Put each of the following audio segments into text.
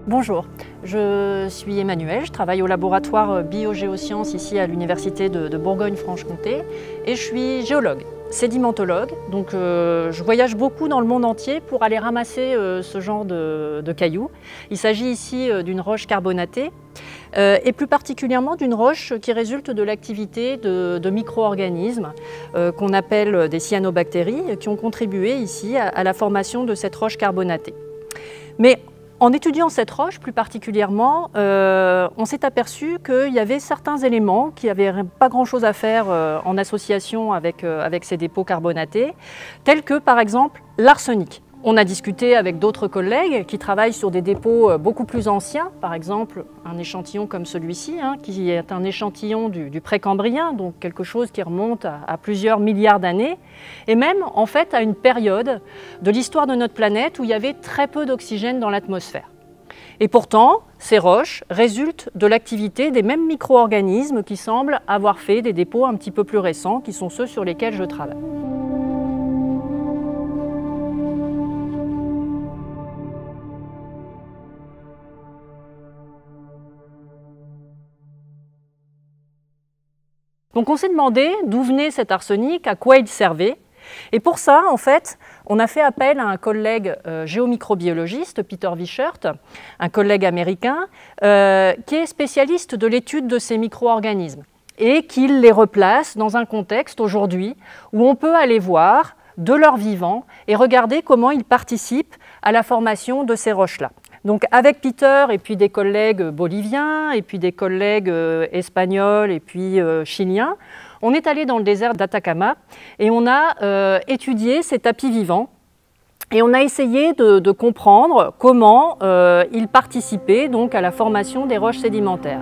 Bonjour, je suis Emmanuelle, je travaille au laboratoire biogéosciences ici à l'université de Bourgogne-Franche-Comté et je suis géologue, sédimentologue, donc je voyage beaucoup dans le monde entier pour aller ramasser ce genre de cailloux. Il s'agit ici d'une roche carbonatée et plus particulièrement d'une roche qui résulte de l'activité de micro-organismes qu'on appelle des cyanobactéries qui ont contribué ici à la formation de cette roche carbonatée. Mais en étudiant cette roche plus particulièrement, on s'est aperçu qu'il y avait certains éléments qui n'avaient pas grand-chose à faire en association avec ces dépôts carbonatés, tels que par exemple l'arsenic. On a discuté avec d'autres collègues qui travaillent sur des dépôts beaucoup plus anciens, par exemple un échantillon comme celui-ci, qui est un échantillon du précambrien, donc quelque chose qui remonte à plusieurs milliards d'années, et même en fait à une période de l'histoire de notre planète où il y avait très peu d'oxygène dans l'atmosphère. Et pourtant, ces roches résultent de l'activité des mêmes micro-organismes qui semblent avoir fait des dépôts un petit peu plus récents, qui sont ceux sur lesquels je travaille. Donc on s'est demandé d'où venait cet arsenic, à quoi il servait. Et pour ça, en fait, on a fait appel à un collègue géomicrobiologiste, Peter Wiechert, un collègue américain, qui est spécialiste de l'étude de ces micro-organismes et qui les replace dans un contexte aujourd'hui où on peut aller voir de leur vivant et regarder comment ils participent à la formation de ces roches-là. Donc avec Peter et puis des collègues boliviens et puis des collègues espagnols et puis chiliens, on est allé dans le désert d'Atacama et on a étudié ces tapis vivants et on a essayé de comprendre comment ils participaient donc à la formation des roches sédimentaires.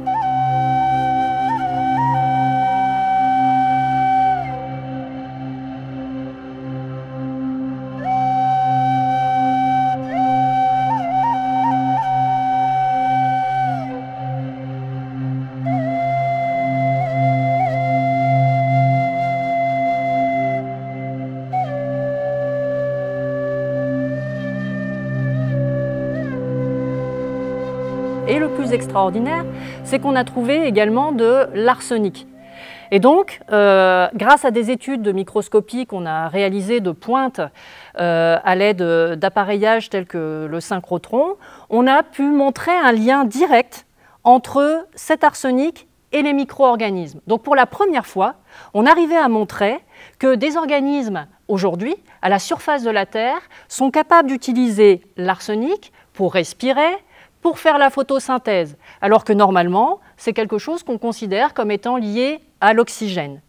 Et le plus extraordinaire, c'est qu'on a trouvé également de l'arsenic. Et donc, grâce à des études de microscopie qu'on a réalisées de pointe à l'aide d'appareillages tels que le synchrotron, on a pu montrer un lien direct entre cet arsenic et les micro-organismes. Donc pour la première fois, on arrivait à montrer que des organismes, aujourd'hui, à la surface de la Terre, sont capables d'utiliser l'arsenic pour respirer, pour faire la photosynthèse, alors que normalement, c'est quelque chose qu'on considère comme étant lié à l'oxygène.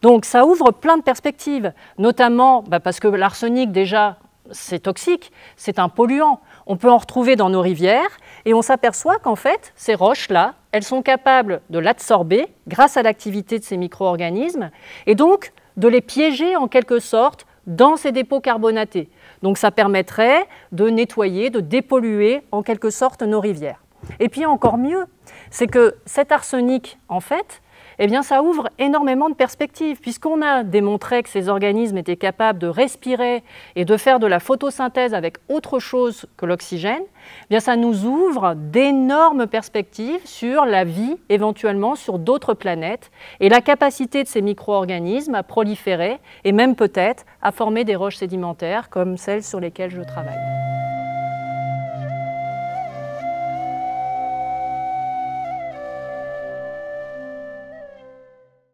Donc ça ouvre plein de perspectives, notamment parce que l'arsenic, déjà, c'est toxique, c'est un polluant. On peut en retrouver dans nos rivières et on s'aperçoit qu'en fait, ces roches-là, elles sont capables de l'absorber grâce à l'activité de ces micro-organismes et donc de les piéger en quelque sorte dans ces dépôts carbonatés. Donc ça permettrait de nettoyer, de dépolluer en quelque sorte nos rivières. Et puis encore mieux, c'est que cet arsenic, en fait, eh bien, ça ouvre énormément de perspectives, puisqu'on a démontré que ces organismes étaient capables de respirer et de faire de la photosynthèse avec autre chose que l'oxygène. Eh bien, ça nous ouvre d'énormes perspectives sur la vie, éventuellement sur d'autres planètes, et la capacité de ces micro-organismes à proliférer et même peut-être à former des roches sédimentaires comme celles sur lesquelles je travaille.